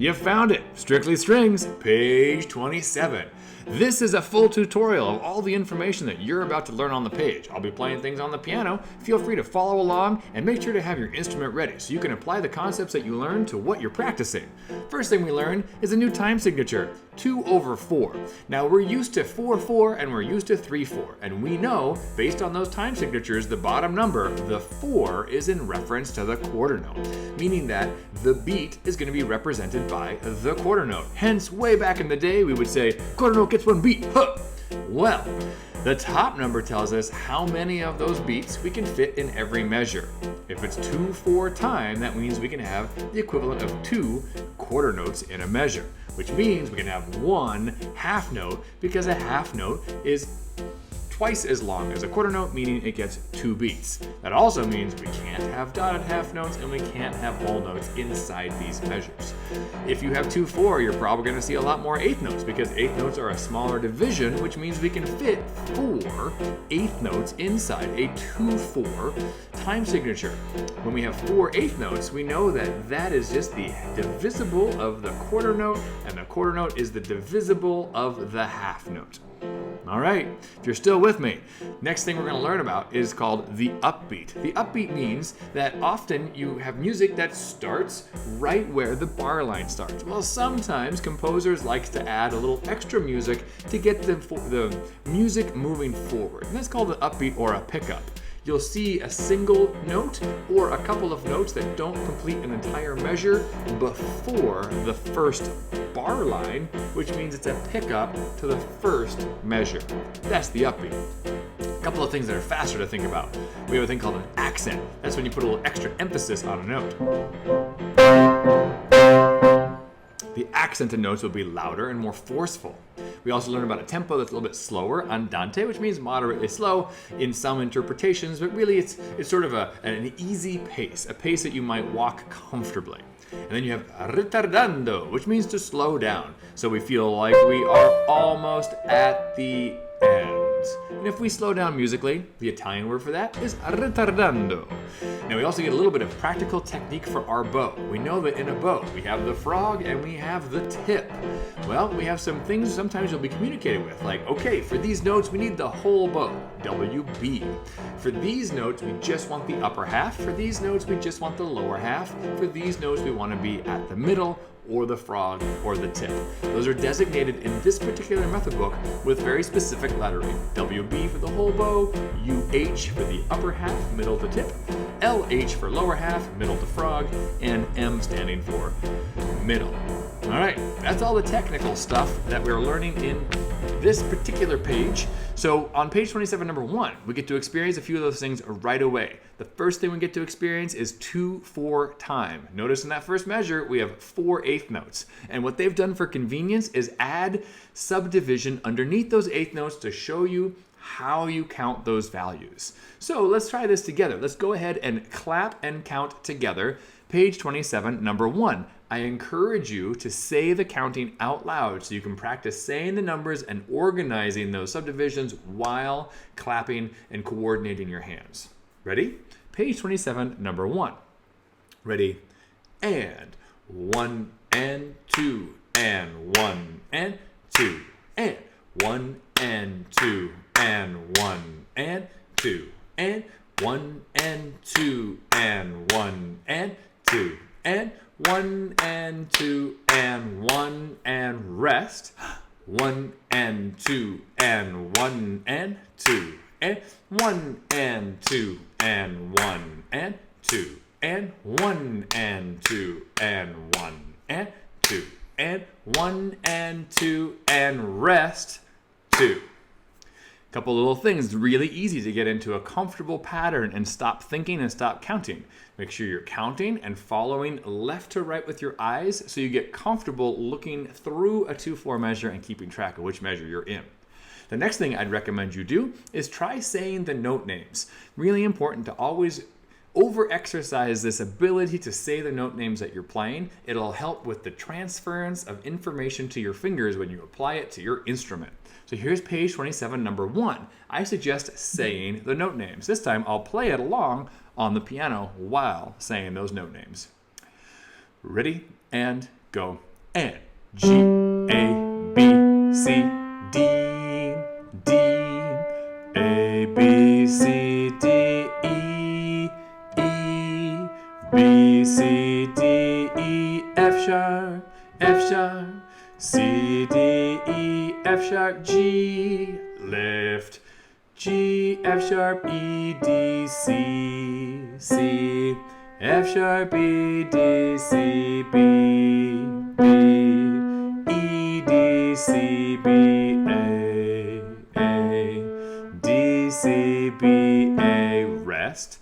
You found it! Strictly Strings, page 27. This is a full tutorial of all the information that you're about to learn on the page. I'll be playing things on the piano. Feel free to follow along and make sure to have your instrument ready so you can apply the concepts that you learn to what you're practicing. First thing we learn is a new time signature, 2/4. Now we're used to 4/4 and we're used to 3/4, and we know, based on those time signatures, the bottom number, the 4, is in reference to the quarter note, meaning that the beat is going to be represented by the quarter note. Hence, way back in the day, we would say, quarter note gets one beat, huh! Well, the top number tells us how many of those beats we can fit in every measure. If it's 2/4 time, that means we can have the equivalent of 2 quarter notes in a measure, which means we can have 1 half note, because a half note is twice as long as a quarter note, meaning it gets 2 beats. That also means we can't have dotted half notes and we can't have whole notes inside these measures. If you have 2/4, you're probably going to see a lot more eighth notes, because eighth notes are a smaller division, which means we can fit 4 eighth notes inside a 2/4 time signature. When we have 4 eighth notes, we know that that is just the divisible of the quarter note, and the quarter note is the divisible of the half note. All right, if you're still with me, next thing we're going to learn about is called the upbeat. The upbeat means that often you have music that starts right where the bar line starts. Well, sometimes composers like to add a little extra music to get the music moving forward, and that's called the upbeat or a pickup. You'll see a single note or a couple of notes that don't complete an entire measure before the first bar line, which means it's a pickup to the first measure. That's the upbeat. A couple of things that are faster to think about. We have a thing called an accent. That's when you put a little extra emphasis on a note. The accented notes will be louder and more forceful. We also learn about a tempo that's a little bit slower, andante, which means moderately slow in some interpretations, but really it's sort of an easy pace, a pace that you might walk comfortably. And then you have ritardando, which means to slow down. So we feel like we are almost at the end. And if we slow down musically, the Italian word for that is ritardando. Now we also get a little bit of practical technique for our bow. We know that in a bow, we have the frog and we have the tip. Well, we have some things sometimes you'll be communicating with, like, okay, for these notes, we need the whole bow, WB. For these notes, we just want the upper half. For these notes, we just want the lower half. For these notes, we want to be at the middle, or the frog, or the tip. Those are designated in this particular method book with very specific lettering. WB for the whole bow, UH for the upper half, middle to tip, LH for lower half, middle to frog, and M standing for middle. All right, that's all the technical stuff that we're learning in this particular page. So on page 27, number 1, we get to experience a few of those things right away. The first thing we get to experience is 2/4 time. Notice in that first measure, we have 4 eighth notes. And what they've done for convenience is add subdivision underneath those eighth notes to show you how you count those values. So let's try this together. Let's go ahead and clap and count together. Page 27, number 1. I encourage you to say the counting out loud so you can practice saying the numbers and organizing those subdivisions while clapping and coordinating your hands. Ready? Page 27, number 1. Ready? And 1 and 2 and 1 and 2 and 1 and 2 and 1 and 2 and 1 and 2 and 1 and 2 and 1 and 2 and 1 and rest. 1 and 2 and 1 and 2 and 1 and 2 and 1 and 2 and 1 and 2 and 1 and 2 and 1 and 2 and rest 2. Couple little things, really easy to get into a comfortable pattern and stop thinking and stop counting. Make sure you're counting and following left to right with your eyes so you get comfortable looking through a 2/4 measure and keeping track of which measure you're in. The next thing I'd recommend you do is try saying the note names. Really important to always over-exercise this ability to say the note names that you're playing. It'll help with the transference of information to your fingers when you apply it to your instrument. So here's page 27, number 1. I suggest saying the note names. This time I'll play it along on the piano while saying those note names. Ready and go. G, A, B, C, D, D, A, B, C, D, E, E, B, C, D, E, F sharp, F sharp, C, D, E, F sharp, G, lift, G, F sharp, E, D, C, C, F sharp, E, D, C, B, B, E, D, C, B, A, D, C, B, A, rest,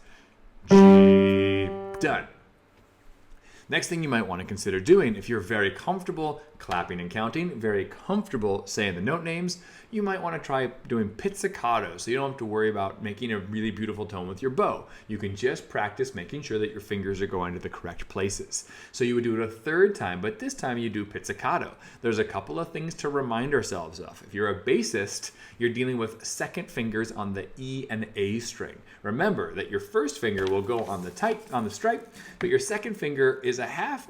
G, done. Next thing you might want to consider doing, if you're very comfortable clapping and counting, very comfortable saying the note names, you might want to try doing pizzicato, so you don't have to worry about making a really beautiful tone with your bow. You can just practice making sure that your fingers are going to the correct places. So you would do it a third time, but this time you do pizzicato. There's a couple of things to remind ourselves of. If you're a bassist, you're dealing with second fingers on the E and A string. Remember that your first finger will go on the stripe, but your second finger is a half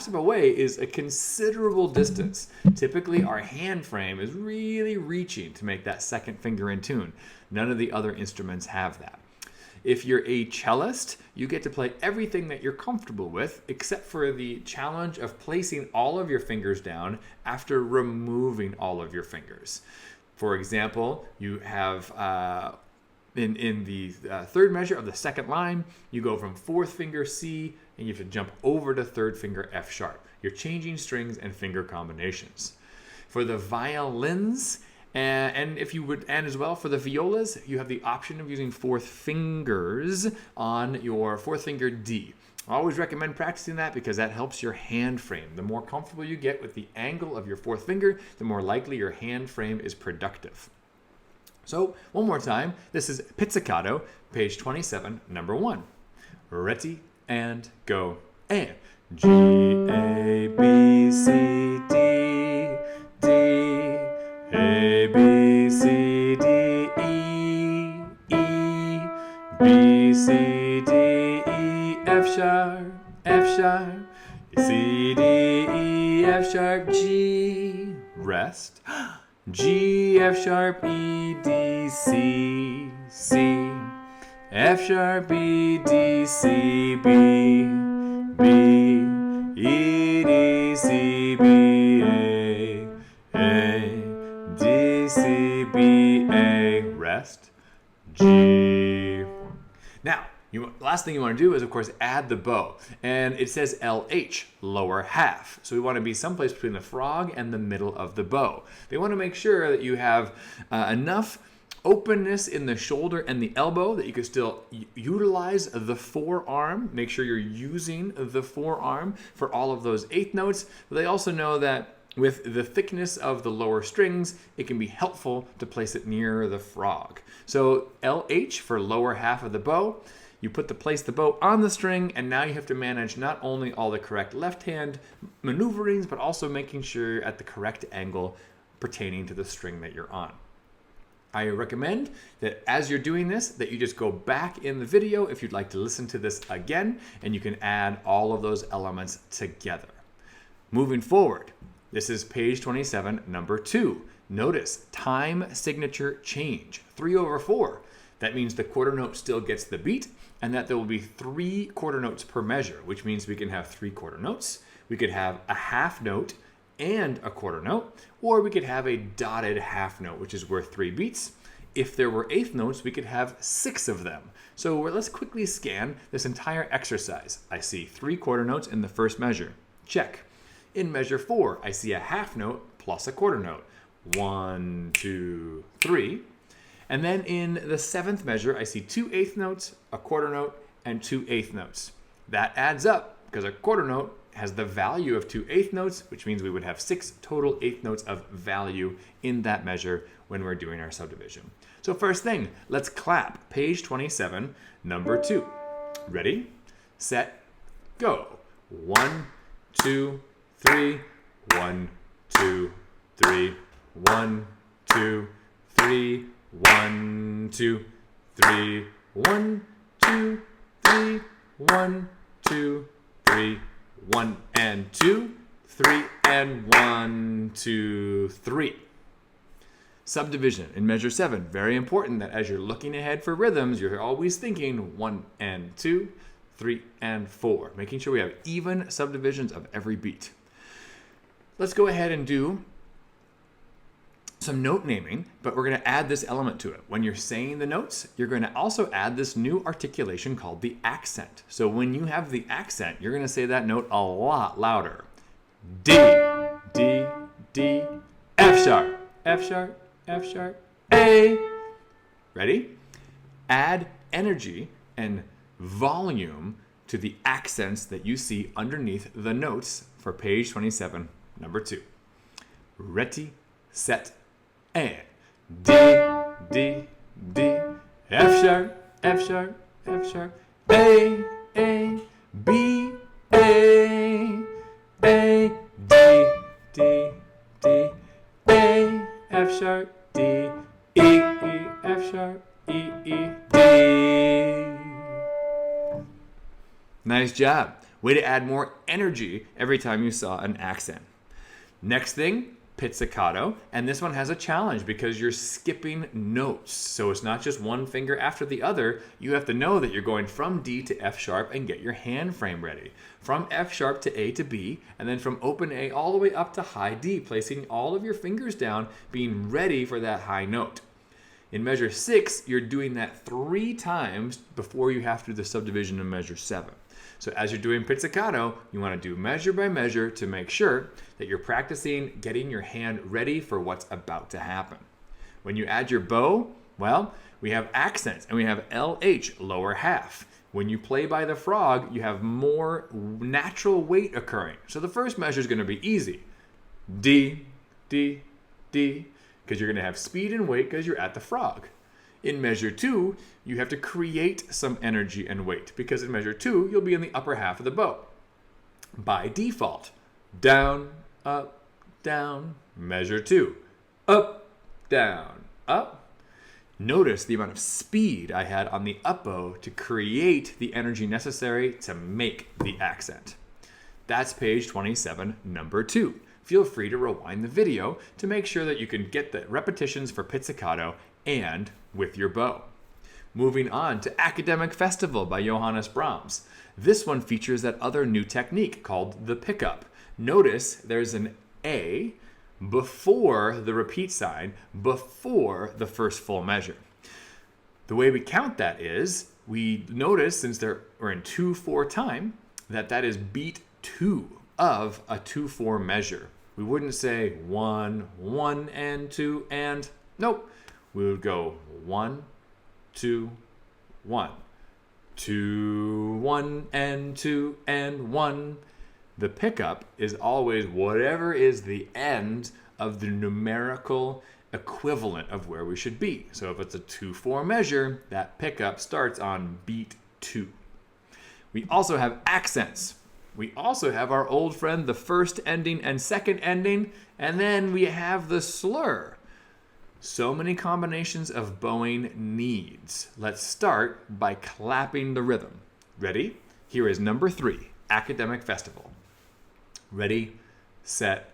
step away is a considerable distance. Typically, our hand frame is really reaching to make that second finger in tune. None of the other instruments have that. If you're a cellist, you get to play everything that you're comfortable with, except for the challenge of placing all of your fingers down after removing all of your fingers. For example, you have in the third measure of the second line, you go from fourth finger C and you have to jump over to third finger F sharp. You're changing strings and finger combinations. For the violins, and as well for the violas, you have the option of using fourth fingers on your fourth finger D. I always recommend practicing that because that helps your hand frame. The more comfortable you get with the angle of your fourth finger, the more likely your hand frame is productive. So, one more time, this is Pizzicato, page 27, number 1. Ready and go. And G, A, B, C, D, D, A, B, C, D, E, E, B, C, D, E, F sharp, F sharp, C, D, E, F sharp, G, rest, G, F sharp, E, D, C, C, F sharp, E, D, C, B, B, E, D, C, B, A, D, C, B, A, rest, G. Now, last thing you want to do is, of course, add the bow. And it says LH, lower half. So we want to be someplace between the frog and the middle of the bow. They want to make sure that you have enough openness in the shoulder and the elbow that you can still utilize the forearm. Make sure you're using the forearm for all of those eighth notes. But they also know that with the thickness of the lower strings, it can be helpful to place it near the frog. So LH for lower half of the bow. You place the bow on the string, and now you have to manage not only all the correct left hand maneuverings, but also making sure you're at the correct angle pertaining to the string that you're on. I recommend that as you're doing this, that you just go back in the video if you'd like to listen to this again, and you can add all of those elements together. Moving forward, this is page 27, number 2. Notice time signature change, 3/4. That means the quarter note still gets the beat, and that there will be 3 quarter notes per measure, which means we can have 3 quarter notes. We could have a half note and a quarter note, or we could have a dotted half note, which is worth 3 beats. If there were eighth notes, we could have 6 of them. So let's quickly scan this entire exercise. I see 3 quarter notes in the first measure. Check. In measure 4, I see a half note plus a quarter note. 1, 2, 3. And then in the 7th measure, I see 2 eighth notes, a quarter note, and 2 eighth notes. That adds up because a quarter note has the value of 2 eighth notes, which means we would have 6 total eighth notes of value in that measure when we're doing our subdivision. So first thing, let's clap. Page 27, number 2. Ready, set, go. 1, 2, 3. 1, 2, 3. 1, 2, 3. 1, 2, 3. 1, 2, 3. 1, 2, 3. 1 and 2, 3, and 1, 2, 3. Subdivision in measure 7. Very important that as you're looking ahead for rhythms, you're always thinking 1 and 2, 3 and 4, making sure we have even subdivisions of every beat. Let's go ahead and do some note naming, but we're going to add this element to it. When you're saying the notes, you're going to also add this new articulation called the accent. So when you have the accent, you're going to say that note a lot louder. D, D, D, F sharp, F sharp, F sharp, A. Ready? Add energy and volume to the accents that you see underneath the notes for page 27, number 2. Ready, set, and D, D, D, F sharp, F sharp, F sharp, A, B, A, D, D, D, A, F sharp, D, E, F sharp, E, D. Nice job. Way to add more energy every time you saw an accent. Next thing, pizzicato, and this one has a challenge because you're skipping notes. So it's not just one finger after the other. You have to know that you're going from D to F sharp and get your hand frame ready. From F sharp to A to B, and then from open A all the way up to high D, placing all of your fingers down, being ready for that high note. In measure 6, you're doing that 3 times before you have to do the subdivision in measure 7. So as you're doing pizzicato, you want to do measure by measure to make sure that you're practicing getting your hand ready for what's about to happen. When you add your bow, well, we have accents and we have LH, lower half. When you play by the frog, you have more natural weight occurring. So the first measure is going to be easy. D, D, D, because you're going to have speed and weight because you're at the frog. In measure 2, you have to create some energy and weight because in measure 2, you'll be in the upper half of the bow. By default, down, up, down, measure 2, up, down, up. Notice the amount of speed I had on the up bow to create the energy necessary to make the accent. That's page 27, number 2. Feel free to rewind the video to make sure that you can get the repetitions for pizzicato and with your bow. Moving on to Academic Festival by Johannes Brahms. This one features that other new technique called the pickup. Notice there's an A before the repeat sign, before the first full measure. The way we count that is, we notice since we're in 2/4 time, that is beat 2 of a 2/4 measure. We wouldn't say 1, 1 and 2 and, nope. We would go 1, 2, 1, 2, 1 and 2 and 1. The pickup is always whatever is the end of the numerical equivalent of where we should be. So if it's a 2/4 measure, that pickup starts on beat 2. We also have accents. We also have our old friend, the first ending and second ending, and then we have the slur. So many combinations of bowing needs. Let's start by clapping the rhythm. Ready? Here is number 3, Academic Festival. Ready, set,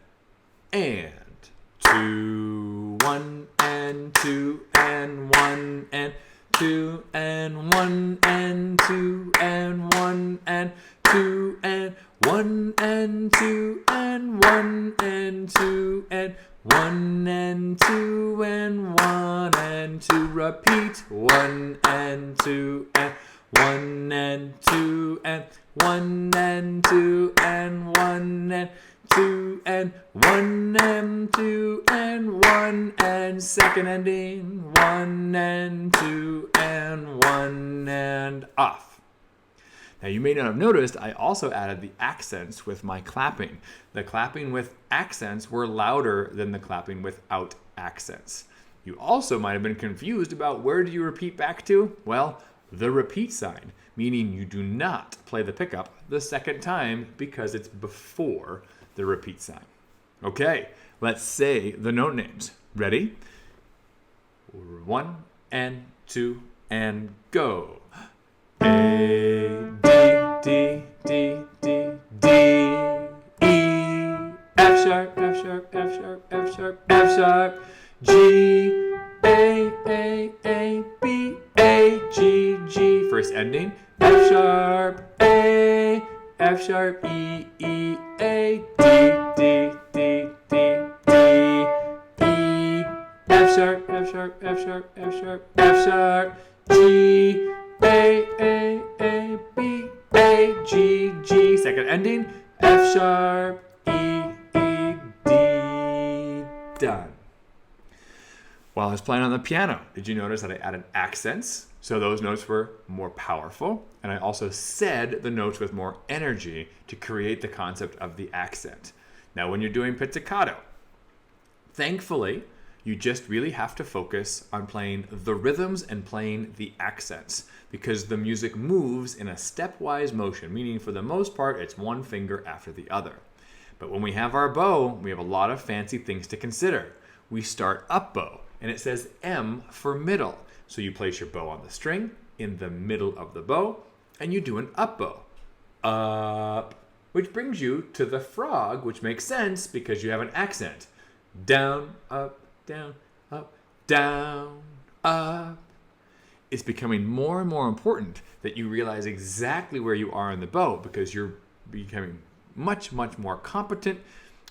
and 2, 1 and 2 and 1 and 2 and 1 and 2 and 1 and 2 and 1 and 2 and 1 and 2 and 1 and 2 and 1 and 2. Repeat 1 and 2 and 1 and 2 and 1 and 2 and 1 and 2 and 1 and 2 and 1 and second ending 1 and 2 and 1 and off. Now you may not have noticed I also added the accents with my clapping. The clapping with accents were louder than the clapping without accents. You also might have been confused about where do you repeat back to? Well, the repeat sign, meaning you do not play the pickup the second time because it's before the repeat sign. Okay, let's say the note names. Ready? 1 and 2 and go. A, D, D, D, D, D, E, F sharp, F sharp, F sharp, F sharp, F sharp, G, A, B, A, G, G. First ending, F sharp, A, F sharp, E, A, D, D, D, D, D, E, F sharp, F sharp, F sharp, F sharp, F sharp, G, A, B, A, G, G. Second ending, F sharp, E, D. Done. While I was playing on the piano, did you notice that I added accents? So those notes were more powerful. And I also said the notes with more energy to create the concept of the accent. Now, when you're doing pizzicato, thankfully, you just really have to focus on playing the rhythms and playing the accents because the music moves in a stepwise motion, meaning for the most part, it's one finger after the other. But when we have our bow, we have a lot of fancy things to consider. We start up bow, and it says M for middle. So you place your bow on the string in the middle of the bow, and you do an up bow. Up, which brings you to the frog, which makes sense because you have an accent. Down, up, down, up, down, up. It's becoming more and more important that you realize exactly where you are in the bow because you're becoming much, much more competent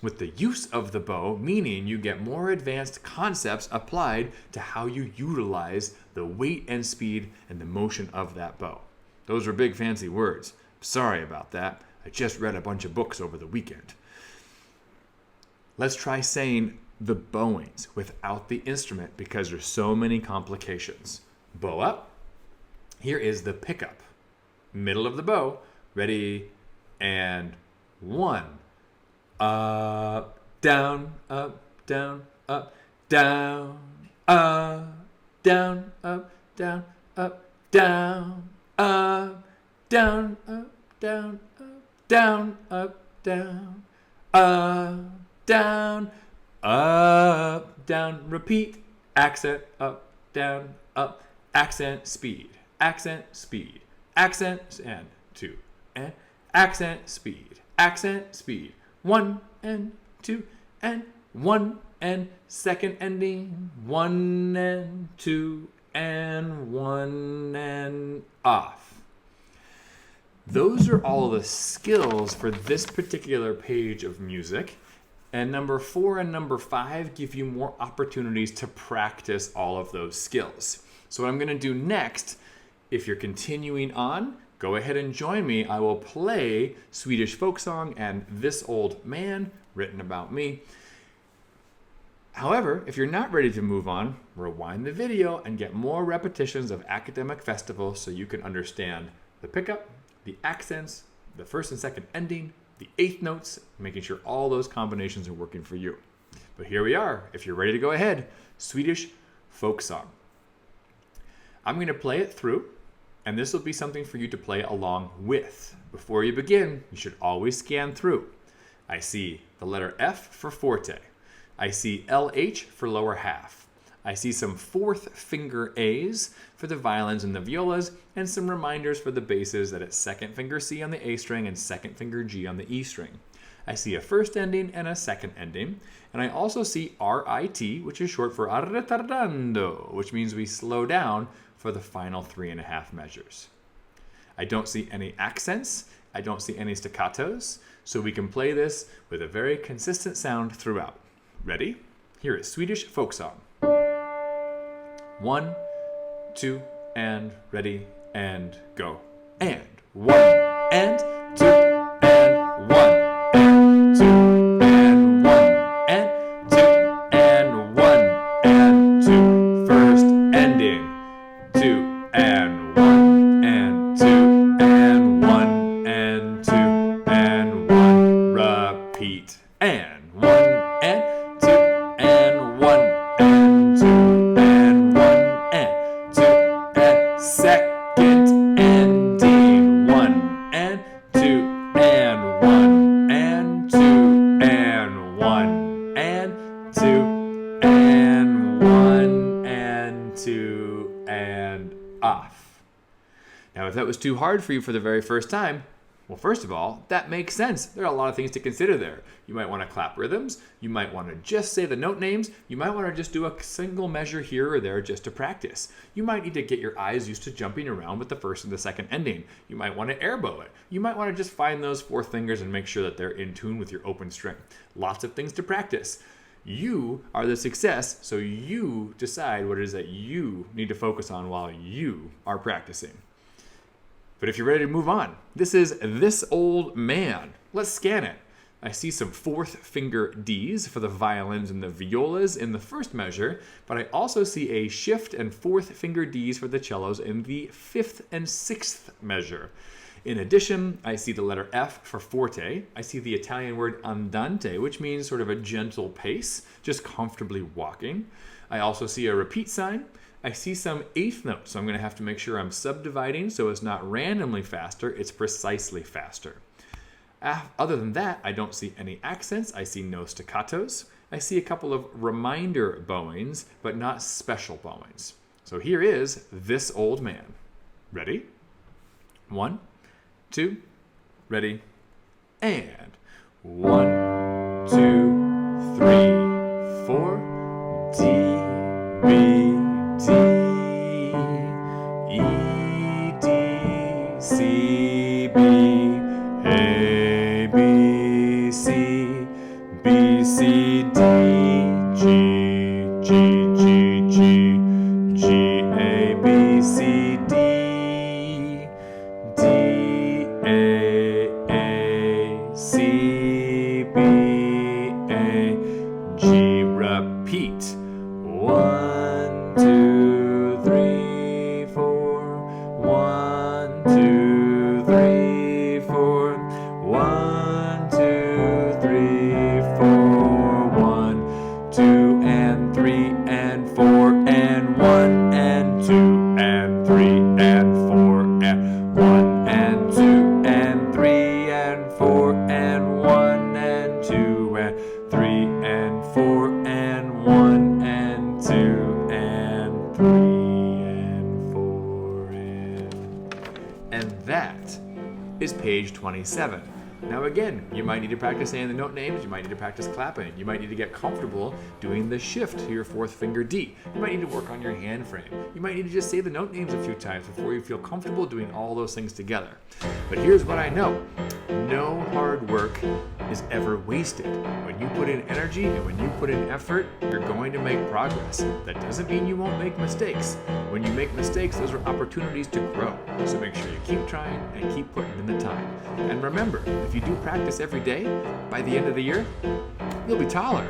with the use of the bow, meaning you get more advanced concepts applied to how you utilize the weight and speed and the motion of that bow. Those are big fancy words. Sorry about that. I just read a bunch of books over the weekend. Let's try saying the bowings without the instrument because there's so many complications. Bow up. Here is the pickup. Middle of the bow. Ready, and 1. Up, down, up, down, up, down, up, down, up, down, up, down, up, down, up, down, up, down, up, down, up, down, up, down, repeat, accent, up, down, up, accent, speed, and 2, and accent, speed, 1 and 2 and 1 and second ending, 1 and 2 and 1 and off. Those are all the skills for this particular page of music. And number 4 and number 5 give you more opportunities to practice all of those skills. So what I'm going to do next, if you're continuing on, go ahead and join me. I will play Swedish folk song and This Old Man, written about me. However, if you're not ready to move on, rewind the video and get more repetitions of academic festivals so you can understand the pickup, the accents, the first and second ending, the eighth notes, making sure all those combinations are working for you. But here we are. If you're ready to go ahead, Swedish folk song. I'm going to play it through, and this will be something for you to play along with. Before you begin, you should always scan through. I see the letter F for forte. I see LH for lower half. I see some fourth finger A's for the violins and the violas, and some reminders for the basses that it's second finger C on the A string and second finger G on the E string. I see a first ending and a second ending, and I also see RIT, which is short for arretardando, which means we slow down for the final 3.5 measures. I don't see any accents, I don't see any staccatos, so we can play this with a very consistent sound throughout. Ready? Here is Swedish folk song. 1, 2, and ready, and go. And 1, and 2, and 1, and 2, and 1, and 2, and 1, and 2. First ending. 2, and 1, and 2, and 1, and 2, and 1. Repeat. And 1, and 2, and 1, and 2, and 1, and 2, and second ending. 1, and 2, and 1, and 2, and 1, and 2, and 1, and 2, and off. Now, if that was too hard for you for the very first time, Well, first of all, that makes sense. There are a lot of things to consider there. You might want to clap rhythms. You might want to just say the note names. You might want to just do a single measure here or there just to practice. You might need to get your eyes used to jumping around with the first and the second ending. You might want to airbow it. You might want to just find those four fingers and make sure that they're in tune with your open string. Lots of things to practice. You are the success, so you decide what it is that you need to focus on while you are practicing. But if you're ready to move on, this is This Old Man. Let's scan it. I see some fourth finger Ds for the violins and the violas in the first measure, but I also see a shift and fourth finger Ds for the cellos in the fifth and sixth measure. In addition, I see the letter F for forte. I see the Italian word andante, which means sort of a gentle pace, just comfortably walking. I also see a repeat sign. I see some eighth notes, so I'm going to have to make sure I'm subdividing so it's not randomly faster, it's precisely faster. Other than that, I don't see any accents. I see no staccatos. I see a couple of reminder bowings, but not special bowings. So here is This Old Man. Ready? 1, 2, ready, and 1, 2, 3, 4, D, B, D, E, D, C, B, A, B, C, B, C, D, G, G, G, G, G, A, B, C, D, D, A, C, B, A, G, repeat. 1, 2, 3, 4. 1, 2, 3, 4. 1, 2, 3, 4. 1, 2, and 3, and 4, and 1, and 2, and 3, and 4, and 1, and 2, and 3, and 4, and 1, and 2, and 3, and 4, and 1, and 2, and 3, and 4, and that is page 27. Now again, you might need to practice saying the note names, you might need to practice clapping, you might need to get comfortable doing the shift to your fourth finger D. You might need to work on your hand frame. You might need to just say the note names a few times before you feel comfortable doing all those things together. But here's what I know. No hard work is ever wasted. When you put in energy and when you put in effort, you're going to make progress. That doesn't mean you won't make mistakes. When you make mistakes, those are opportunities to grow. So make sure you keep trying and keep putting in the time. And remember, if you do practice every day, by the end of the year, you'll be taller.